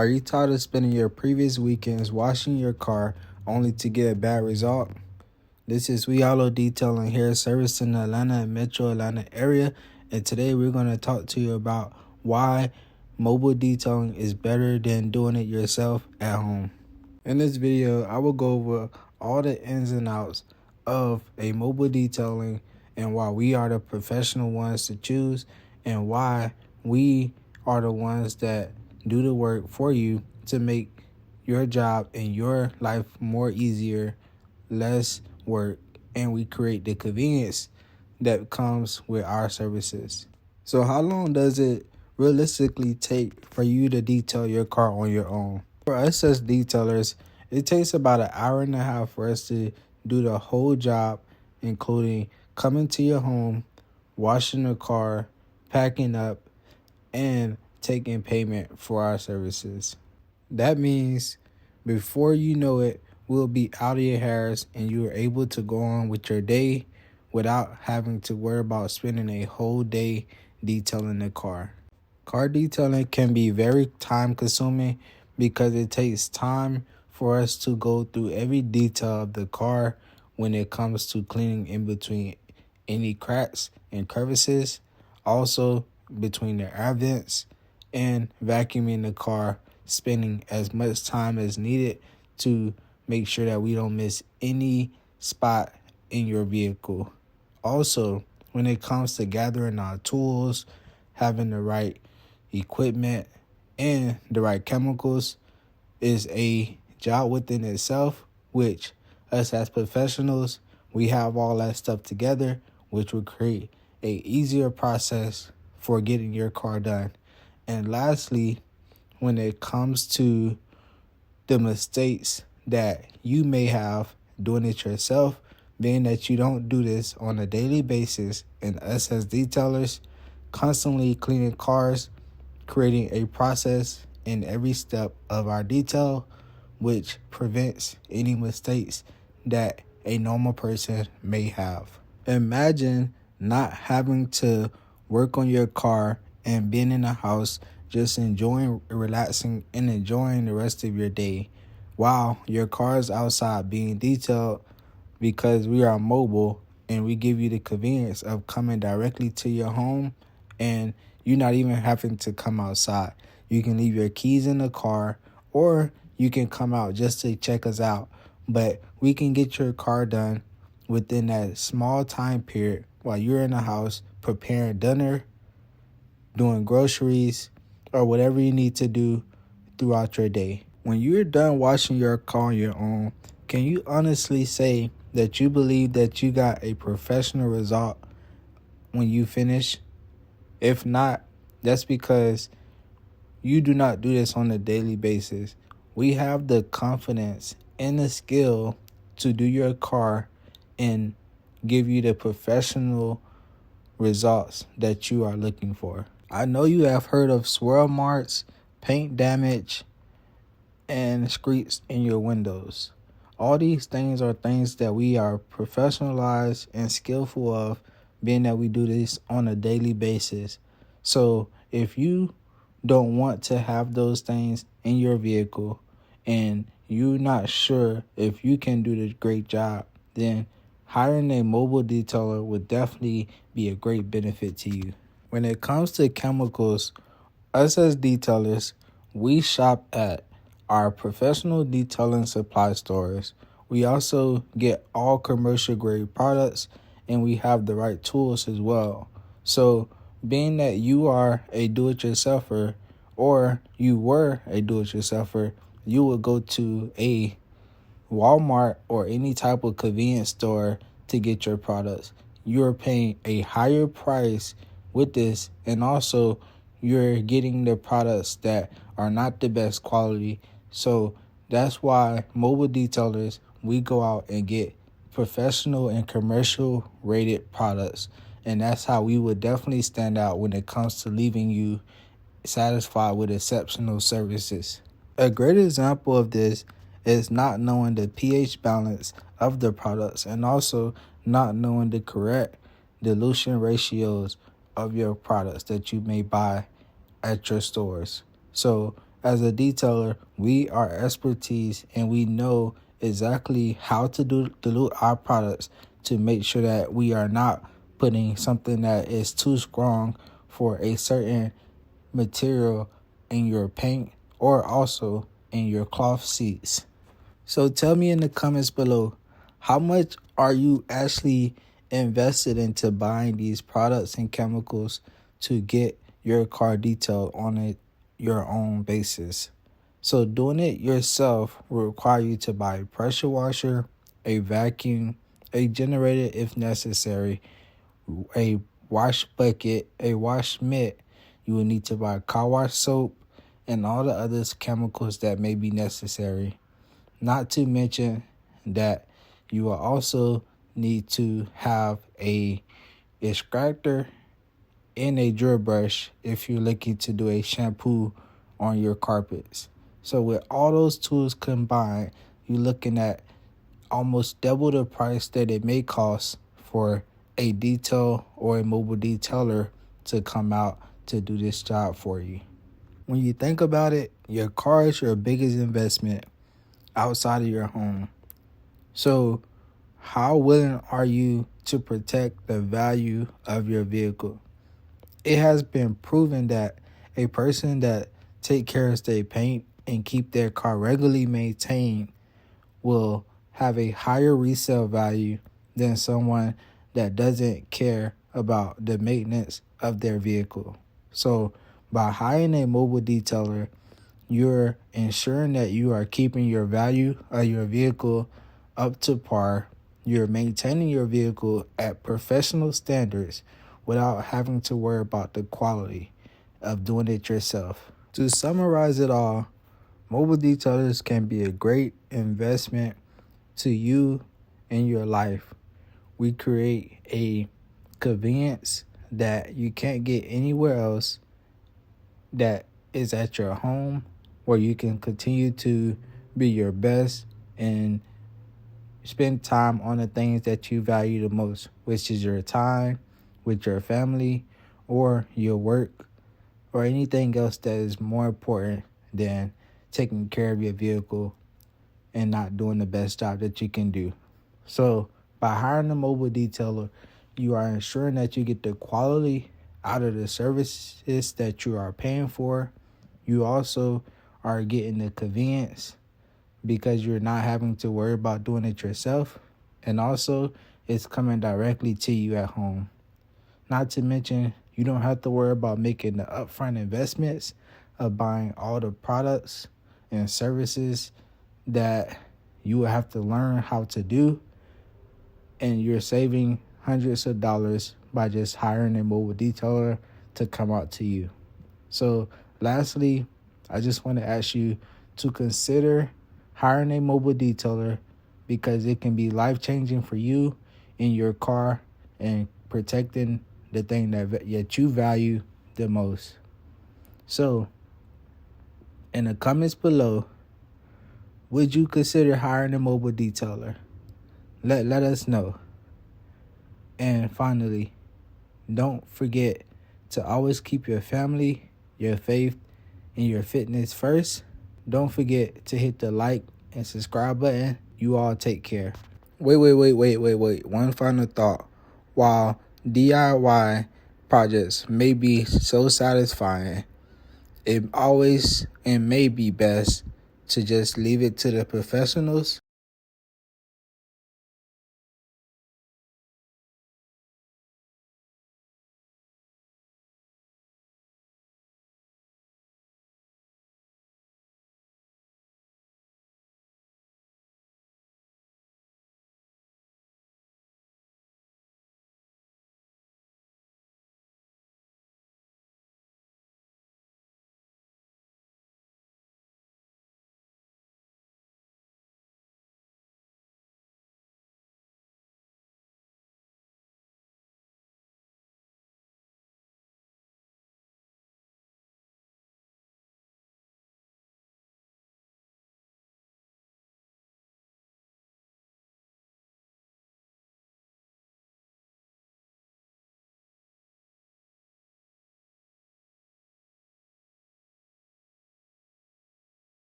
Are you tired of spending your previous weekends washing your car only to get a bad result? This is We Auto Detailing here, servicing the Atlanta and Metro Atlanta area, and today we're going to talk to you about why mobile detailing is better than doing it yourself at home. In this video, I will go over all the ins and outs of a mobile detailing and why we are the professional ones to choose and why we are the ones that do the work for you to make your job and your life more easier, less work, and we create the convenience that comes with our services. So how long does it realistically take for you to detail your car on your own? For us as detailers, it takes about an hour and a half for us to do the whole job, including coming to your home, washing the car, packing up, and taking payment for our services. That means before you know it, we'll be out of your hairs and you are able to go on with your day without having to worry about spending a whole day detailing the car. Car detailing can be very time consuming because it takes time for us to go through every detail of the car when it comes to cleaning in between any cracks and crevices, also between the air vents, and vacuuming the car, spending as much time as needed to make sure that we don't miss any spot in your vehicle. Also, when it comes to gathering our tools, having the right equipment, and the right chemicals is a job within itself, which us as professionals, we have all that stuff together, which will create a easier process for getting your car done. And lastly, when it comes to the mistakes that you may have doing it yourself, being that you don't do this on a daily basis, and us as detailers constantly cleaning cars, creating a process in every step of our detail, which prevents any mistakes that a normal person may have. Imagine not having to work on your car and being in the house just enjoying, relaxing, and enjoying the rest of your day while your car is outside being detailed, because we are mobile and we give you the convenience of coming directly to your home and you're not even having to come outside. You can leave your keys in the car or you can come out just to check us out. But we can get your car done within that small time period while you're in the house preparing dinner, doing groceries, or whatever you need to do throughout your day. When you're done washing your car on your own, can you honestly say that you believe that you got a professional result when you finish? If not, that's because you do not do this on a daily basis. We have the confidence and the skill to do your car and give you the professional results that you are looking for. I know you have heard of swirl marks, paint damage, and scrapes in your windows. All these things are things that we are professionalized and skillful of, being that we do this on a daily basis. So if you don't want to have those things in your vehicle and you're not sure if you can do the great job, then hiring a mobile detailer would definitely be a great benefit to you. When it comes to chemicals, us as detailers, we shop at our professional detailing supply stores. We also get all commercial grade products and we have the right tools as well. So being that you are a do-it-yourselfer or you were a do-it-yourselfer, you would go to a Walmart or any type of convenience store to get your products. You're paying a higher price with this, and also you're getting the products that are not the best quality. So that's why mobile detailers, we go out and get professional and commercial rated products. And that's how we would definitely stand out when it comes to leaving you satisfied with exceptional services. A great example of this is not knowing the pH balance of the products and also not knowing the correct dilution ratios of your products that you may buy at your stores. So As a detailer, we are expertise and we know exactly how to dilute our products to make sure that we are not putting something that is too strong for a certain material in your paint or also in your cloth seats. So tell me in the comments below, how much are you actually invested into buying these products and chemicals to get your car detailed on your own basis? So doing it yourself will require you to buy a pressure washer, a vacuum, a generator if necessary, a wash bucket, a wash mitt. You will need to buy car wash soap and all the other chemicals that may be necessary. Not to mention that you will also need to have a extractor and a drill brush if you're looking to do a shampoo on your carpets. So with all those tools combined, you're looking at almost double the price that it may cost for a detail or a mobile detailer to come out to do this job for you. When you think about it, your car is your biggest investment outside of your home. So how willing are you to protect the value of your vehicle? It has been proven that a person that take care of their paint and keep their car regularly maintained will have a higher resale value than someone that doesn't care about the maintenance of their vehicle. So by hiring a mobile detailer, you're ensuring that you are keeping your value of your vehicle up to par. You're maintaining your vehicle at professional standards without having to worry about the quality of doing it yourself. To summarize it all, mobile detailers can be a great investment to you in your life. We create a convenience that you can't get anywhere else, that is at your home, where you can continue to be your best and spend time on the things that you value the most, which is your time with your family or your work or anything else that is more important than taking care of your vehicle and not doing the best job that you can do. So by hiring a mobile detailer, you are ensuring that you get the quality out of the services that you are paying for. You also are getting the convenience because you're not having to worry about doing it yourself. And also, it's coming directly to you at home. Not to mention, you don't have to worry about making the upfront investments of buying all the products and services that you will have to learn how to do. And you're saving hundreds of dollars by just hiring a mobile detailer to come out to you. So lastly, I just want to ask you to consider hiring a mobile detailer because it can be life-changing for you in your car and protecting the thing that you value the most. So in the comments below, would you consider hiring a mobile detailer? Let us know. And finally, don't forget to always keep your family, your faith, and your fitness first. Don't forget to hit the like and subscribe button. You all take care. Wait. One final thought. While DIY projects may be so satisfying, it always and may be best to just leave it to the professionals